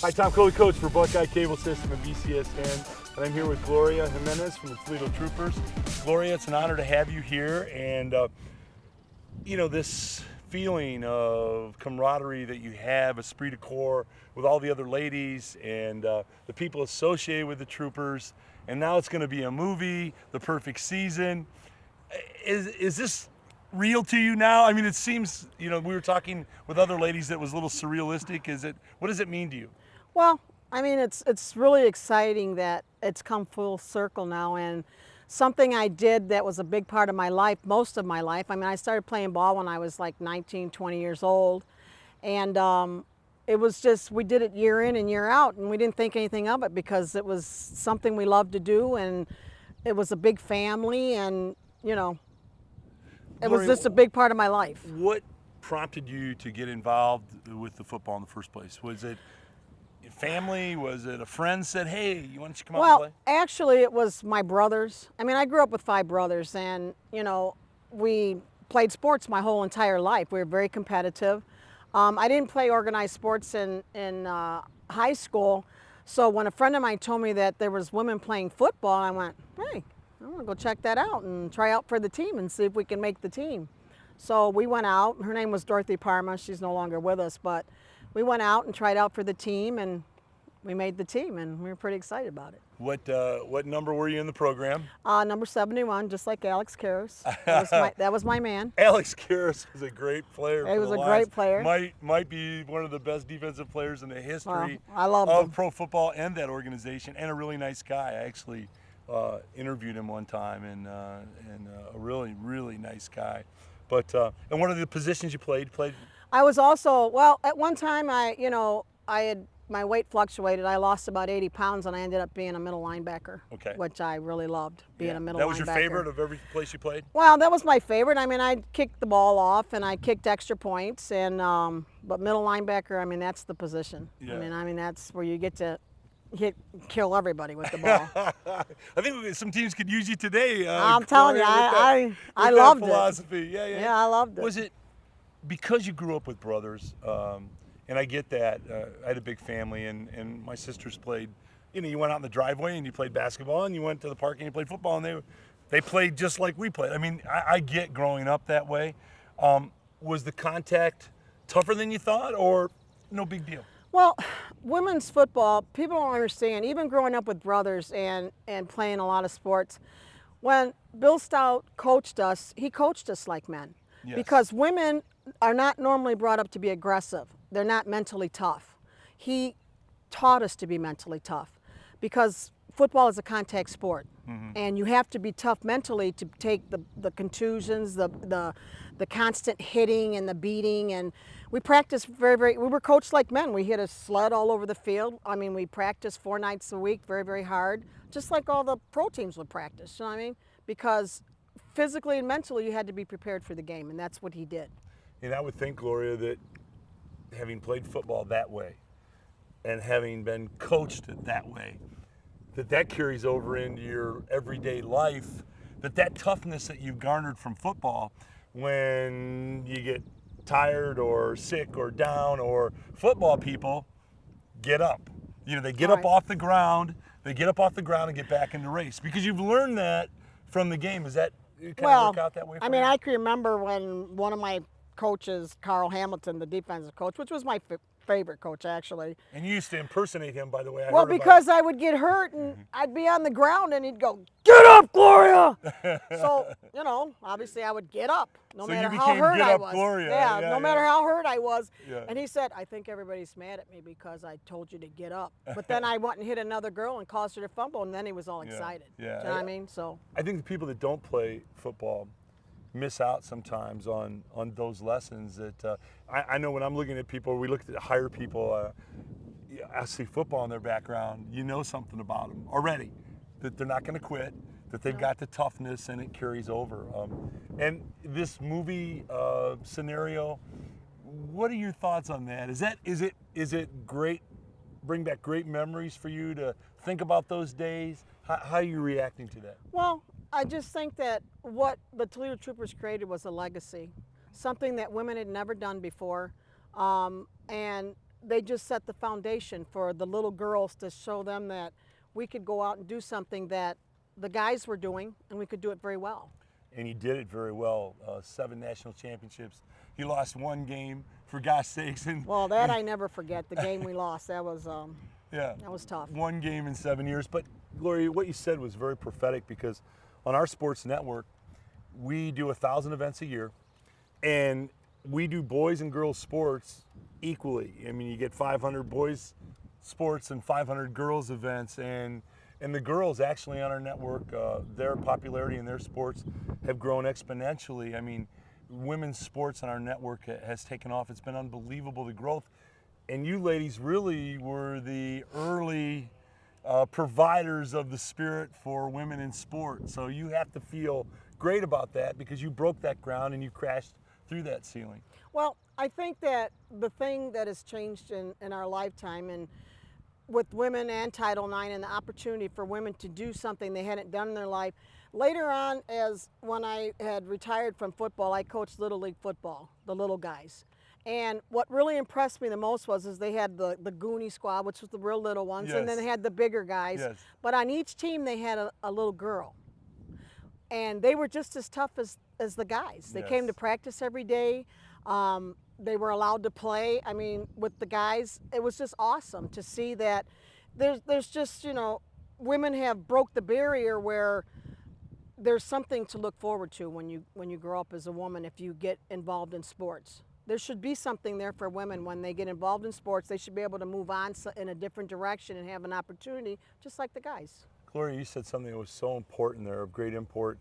Hi, Tom Coley, coach for Buckeye Cable System and BCSN, and I'm here with Gloria Jimenez from the Toledo Troopers. Gloria, it's an honor to have you here, and you know, this feeling of camaraderie that you have, esprit de corps, with all the other ladies and the people associated with the Troopers, and now it's going to be a movie, The Perfect Season. Is this real to you now? I mean, it seems, you know, we were talking with other ladies that was a little surrealistic. What does it mean to you? Well, I mean, it's really exciting that it's come full circle now, and something I did that was a big part of my life, most of my life. I mean, I started playing ball when I was like 19, 20 years old, and it was just, we did it year in and year out, and we didn't think anything of it because it was something we loved to do, and it was a big family, and, you know, it was just a big part of my life. What prompted you to get involved with the football in the first place? Was it family? Was it a friend said, hey, why don't you come out and play? Well, actually, it was my brothers. I mean, I grew up with 5 brothers, and, you know, we played sports my whole entire life. We were very competitive. I didn't play organized sports in high school, so when a friend of mine told me that there was women playing football, I went, hey, I want to go check that out and try out for the team and see if we can make the team. So we went out. Her name was Dorothy Parma. She's no longer with us, but we went out and tried out for the team, and we made the team, and we were pretty excited about it. What number were you in the program? Number 71, just like Alex Karras. That was my man. Alex Karras was a great player. He was a great player. Might be one of the best defensive players in the history of pro football and that organization, and a really nice guy. I actually interviewed him one time, and a really, really nice guy. But and what are the positions you played? I was also, well, at one time my weight fluctuated. I lost about 80 pounds, and I ended up being a middle linebacker, which I really loved, being a middle linebacker. That was your favorite of every place you played? Well, that was my favorite. I mean, I kicked the ball off, and I kicked extra points, and but middle linebacker, I mean, that's the position. Yeah. I mean, that's where you get to kill everybody with the ball. I think some teams could use you today. I'm telling you, I loved it. Philosophy. Yeah, I loved it. Was it because you grew up with brothers? And I get that. I had a big family, and my sisters played. You know, you went out in the driveway and you played basketball, and you went to the park and you played football, and they played just like we played. I mean, I get growing up that way. Was the contact tougher than you thought, or no big deal? Well, women's football, people don't understand, even growing up with brothers and playing a lot of sports, when Bill Stout coached us, he coached us like men. Yes. Because women are not normally brought up to be aggressive. They're not mentally tough. He taught us to be mentally tough because football is a contact sport. Mm-hmm. And you have to be tough mentally to take the contusions, the constant hitting and the beating. And we practiced we were coached like men. We hit a sled all over the field. I mean, we practiced 4 nights a week, very, very hard, just like all the pro teams would practice, you know what I mean? Because physically and mentally you had to be prepared for the game, and that's what he did. And I would think, Gloria, that having played football that way and having been coached that way, that carries over into your everyday life, that toughness that you've garnered from football when you get tired or sick or down, or football people get up. You know, they get up off the ground, and get back in the race. Because you've learned that from the game. Is that kind of work out that way for you? I mean, I can remember when one of my coaches, Carl Hamilton, the defensive coach, which was my favorite coach, actually. And you used to impersonate him, by the way. Well, because I would get hurt and I'd be on the ground and he'd go, "Get up, Gloria!" So, you know, obviously I would get up, no matter how hurt I was. Gloria. Yeah, no matter how hurt I was. Yeah. And he said, "I think everybody's mad at me because I told you to get up." But then I went and hit another girl and caused her to fumble, and then he was all excited. Yeah. Do you know what I mean? So I think the people that don't play football miss out sometimes on those lessons that I know when I'm looking at people, we look at hire people, I see football in their background, you know something about them already, that they're not going to quit, that they've got the toughness and it carries over. And this movie scenario, what are your thoughts on that? Is it great, bring back great memories for you to think about those days? How are you reacting to that? Well, I just think that what the Toledo Troopers created was a legacy, something that women had never done before. And they just set the foundation for the little girls to show them that we could go out and do something that the guys were doing, and we could do it very well. And he did it very well. 7 national championships. He lost 1 game, for gosh sakes. And Well, that I never forget. The game we lost, that was yeah, that was tough. 1 game in 7 years. But Gloria, what you said was very prophetic, because on our sports network, we do 1,000 events a year, and we do boys and girls sports equally. I mean, you get 500 boys sports and 500 girls events, and the girls actually on our network, their popularity in their sports have grown exponentially. I mean, women's sports on our network has taken off. It's been unbelievable, the growth. And you ladies really were the early providers of the spirit for women in sport. So you have to feel great about that, because you broke that ground and you crashed through that ceiling. Well, I think that the thing that has changed in our lifetime, and with women and Title IX and the opportunity for women to do something they hadn't done in their life. Later on, as when I had retired from football, I coached Little League football, the little guys. And what really impressed me the most is they had the Goonie squad, which was the real little ones, Yes. and then they had the bigger guys. Yes. But on each team, they had a little girl. And they were just as tough as the guys. They came Yes. to practice every day. They were allowed to play. I mean, with the guys, it was just awesome to see that there's just, you know, women have broke the barrier where there's something to look forward to when you grow up as a woman if you get involved in sports. There should be something there for women when they get involved in sports. They should be able to move on in a different direction and have an opportunity just like the guys. Gloria, you said something that was so important there, of great import.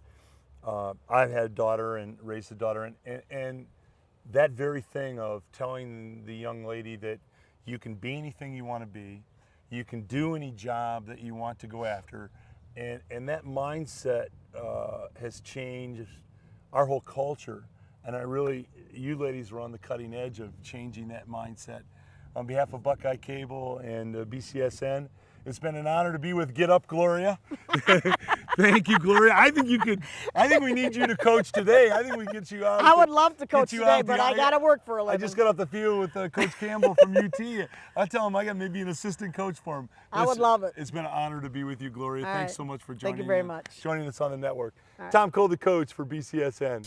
I've had a daughter and raised a daughter, and that very thing of telling the young lady that you can be anything you want to be, you can do any job that you want to go after, and that mindset has changed our whole culture. And you ladies were on the cutting edge of changing that mindset. On behalf of Buckeye Cable and BCSN, it's been an honor to be with Get Up, Gloria. Thank you, Gloria. I think we need you to coach today. I think we get you out. I would love to coach you today, out but the- I got to work for a living. I just got off the field with Coach Campbell from UT. I'll tell him I got maybe an assistant coach for him. I would love it. It's been an honor to be with you, Gloria. All Thanks right. so much for Thank joining you very much. joining us on the network. All right. Tom Cole, the coach for BCSN.